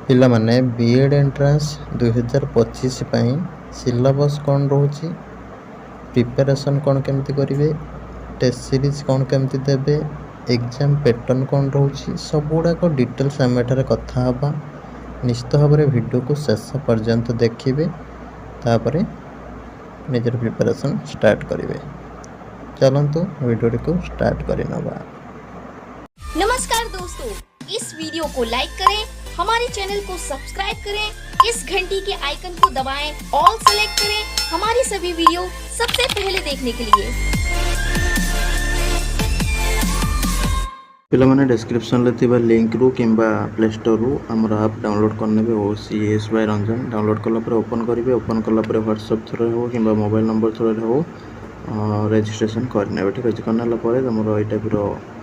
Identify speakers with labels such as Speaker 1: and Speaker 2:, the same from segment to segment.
Speaker 1: ପିଲାମାନେ BEd entrance 2025 ପାଇଁ syllabus କ'ଣ ରହୁଛି, ପ୍ରିପାରେସନ୍ କ'ଣ କେମିତି କରିବେ, ଟେଷ୍ଟ ସିରିଜ୍ କ'ଣ କେମିତି ଦେବେ, ଏକ୍ଜାମ୍ ପ୍ୟାଟର୍ନ କ'ଣ ରହୁଛି, ସବୁଗୁଡ଼ାକ ଡିଟେଲ୍ସ ଆମେ ଏଠାରେ କଥା ହେବା। ନିଶ୍ଚିତ ଭାବରେ ଭିଡ଼ିଓକୁ ଶେଷ ପର୍ଯ୍ୟନ୍ତ ଦେଖିବେ, ତାପରେ ନିଜର ପ୍ରିପାରେସନ୍ ଷ୍ଟାର୍ଟ କରିବେ। चलନ୍ତୁ वीडियो स्टार्ट करना।
Speaker 2: नमस्कार दोस्तों, इस वीडियो को लाइक करें, हमारे चैनल को सब्सक्राइब करें, इस घंटी के आइकन को दबाएं, ऑल सेलेक्ट करें हमारी सभी वीडियो सबसे पहले देखने के लिए।
Speaker 1: पिला माने डिस्क्रिप्शन ले थिबा लिंक रु किंबा प्ले स्टोर रु हमर ऐप डाउनलोड करनेबे OCS बाय रंजन। डाउनलोड कला पर ओपन करिवे, ओपन कला पर WhatsApp थ्रू हो किंबा मोबाइल नंबर थ्रू हो रेजिस्ट्रेशन करने। ठीक अच्छे करना तुम ये टाइप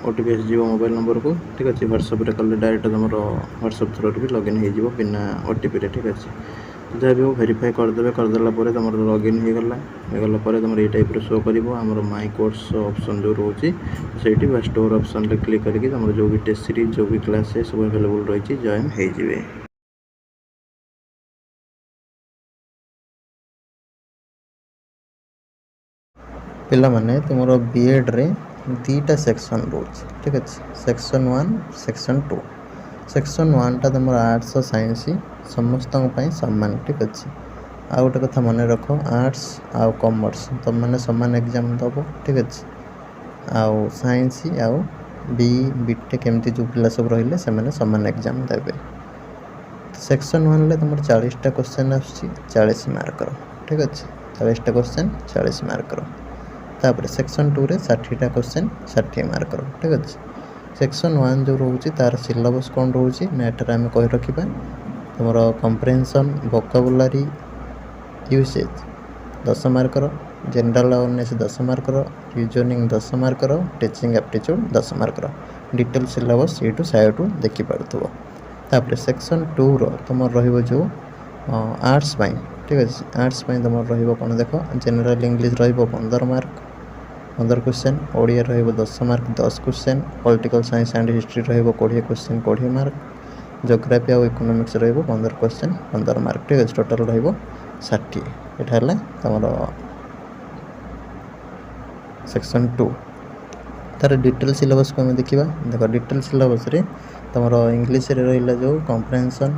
Speaker 1: OTP आसो मोबाइल नंबर को। ठीक अच्छे व्हाट्सअप कले डायरेक्ट तुम व्हाट्सअप थ्रू भी लॉगिन हो बिना OTP रे। ठीक अच्छे जहाँ भी हो वेरीफाई करदे, करदेला तुम लॉगिन होगला तुम ये टाइप शो कर माई कोर्स ऑप्शन जो रोचे से स्टोर ऑप्शन रे क्लिक करके तुम जो भी टेस्ट सीरीज जो भी क्लास है सब अवेलेबल रही जॉइन हो। पिला माने तुमरो बीएड रे दीटा सेक्शन रोच। ठीक अच्छे सेक्शन 1 सेक्शन 2। सेक्शन 1 टा तुम आर्ट्स और साइंस समस्त सामान। ठीक अच्छे आ गोटे कथा मन रख, आर्ट्स आउ कॉमर्स तुम मैंने सामान एग्जाम दब। ठीक अच्छे आउ साइंस आउ बीटेक एमती जो पिला सब रहिले से मैंने सामान एग्जाम देवे। सेक्शन 1 ले तुम 40टा क्वेश्चन आसुची 40 मार्क। ठीक अच्छे 40टा क्वेश्चन 40 मार्क। तापर सेक्शन 2 रे 60टा क्वेश्चन 60 मार्क। ठीक अच्छे सेक्शन 1 जो रोचे तार सिलेबस कौन रोचे नेटर आम कही रखा तुम comprehension vocabulary usage 10 mark, general awareness 10 mark, reasoning 10 mark, teaching aptitude 10 mark. Detail syllabus ये साइड देखी पार्थ्व। तापर सेक्शन 2 रो तुम रहिबो जो आर्ट्स पाई। ठीक अच्छे आर्ट्स पाई तुम रहिबो कौन देख, जनरल इंग्लिश रहिबो 15 मार्क 15 क्वेश्चन, ओडिया रहिबो 10 mark 10 question, political science and history रहिबो 20 क्वेश्चन 20 मार्क, ज्योग्राफी और इकोनॉमिक्स रहिबो 15 क्वेश्चन 15 मार्क। ठीक अच्छे टोटल रहिबो 60। एटा हला तमरो सेक्शन 2 तार डिटेल सिलेबस को हमें देखा। देख डिटेल सिलेबस रे तमरो इंग्लिश रे रहिला जो comprehension,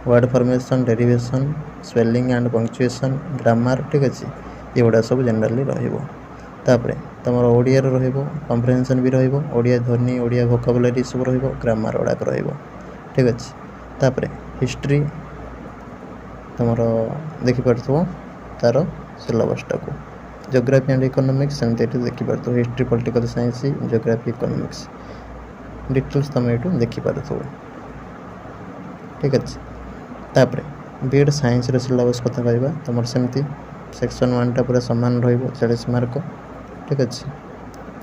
Speaker 1: word formation, derivation, spelling and punctuation, grammar. ठीक अच्छे ये गुड़ा सब जनरली रहिबो। तापरे तुम ओडिया रहिबो कम्प्रेहेंशन भी रहिबो, ओडिया ध्वनि ओडिया वोकाबुलरी सब रहिबो, ग्रामर गुड़ाक रहिबो। ठीक अच्छे तापरे हिस्ट्री तुम देखिपार्थो तार सिलेबसटा को, ज्योग्राफी एंड इकोनॉमिक्स सेमती देखिपार्थो, history political science geography economics details तुम ये देखिपार्थो। ठीक अच्छे तापरे बीएड साइंस रे सिलेबस कथा कहवा तुम सेमती सेक्शन 1 टा पूरा सामान रहिबो 40 मार्क। ठीक अच्छे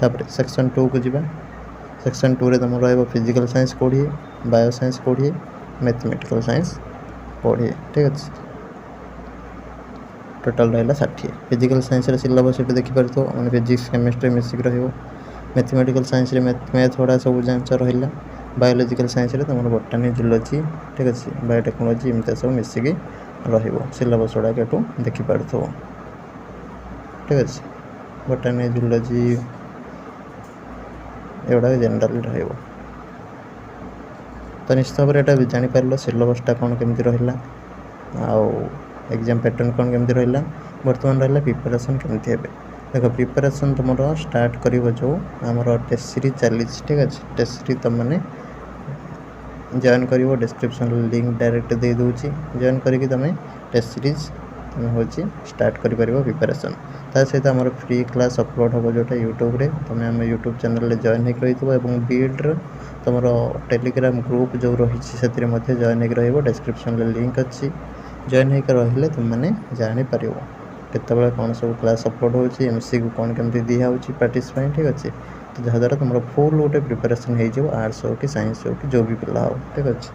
Speaker 1: तापरे सेक्शन 2 को जीवा। सेक्शन 2 रे तुम रहिबो physical science 20, bio science 20, mathematical science 20। ठीक अच्छे टोटल रहा 60। फिजिकल साइंस रे सिलेबस ये देखी पार्थो मैंने फिजिक्स केमिस्ट्री मिसिक रहिबो, मैथमेटिकल साइंस रे मैथ थोड़ा सब जांच रहिला, बायोलॉजिकल साइंस रे तुम बोटानी जूलॉजी। ठीक अच्छे बायोटेक्नोलॉजी एमती सब मिसिक रहिबो सिलेबस गुड़ाक एटू देखी पार्थो। ठीक अच्छे बोटानी जूलॉजी एगुड़ा जनरल रहिबो। तो निश्चित भाव में यहाँ जापर सिलेबसटा कौन केमती रहा आउ एग्जाम पैटर्न कौन केमती रहा। बर्तमान रहा प्रिपरेशन केमती हे। देख प्रिपरेशन तुम स्टार्ट कर जो आमर टेस्ट सीरीज चली। ठीक अच्छे टेस्ट सीरीज तुम मैंने जॉइन कर डिस्क्रिप्शन लिंक डायरेक्ट दे दूँगी, जॉइन करके तुम टेस्ट सीरीज तुम हूँ स्टार्ट कर प्रिपरेशन। ता सहित आम फ्री क्लास अपलोड हम जोटा यूट्यूब रे तुम आम यूट्यूब चैनल जॉइन हो रही बीएड तुम टेलीग्राम ग्रुप जो रही से जॉइन हो डिस्क्रिप्शन लिंक अच्छी जॉइन होकर रही तुम मैंने जापर केतबे कौन सब क्लास अपलोड हो MCQ कौन केमती दिया प्रैक्टिस। ठीक अच्छे तो जहाँद्वारा तुम फुल गोटे प्रिपरेशन हो आर्ट्स हो कि साइंस हो कि जो भी पिला हो। ठीक अच्छे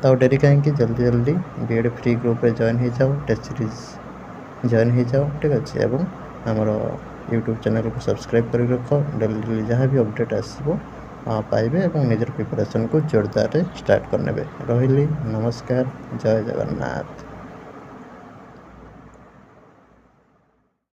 Speaker 1: तो डेरी कहीं जल्दी जल्दी बीएड फ्री ग्रुप रे जॉइन हो जाओ, टेस्ट सीरीज जॉइन हो जाओ। ठीक अच्छे आमर यूट्यूब चैनल को सब्सक्राइब कर रख, डेली जहाँ भी अपडेट आसो पाइबे और निजर प्रिपरेशन को जोरदार स्टार्ट करने। रही नमस्कार, जय जगन्नाथ।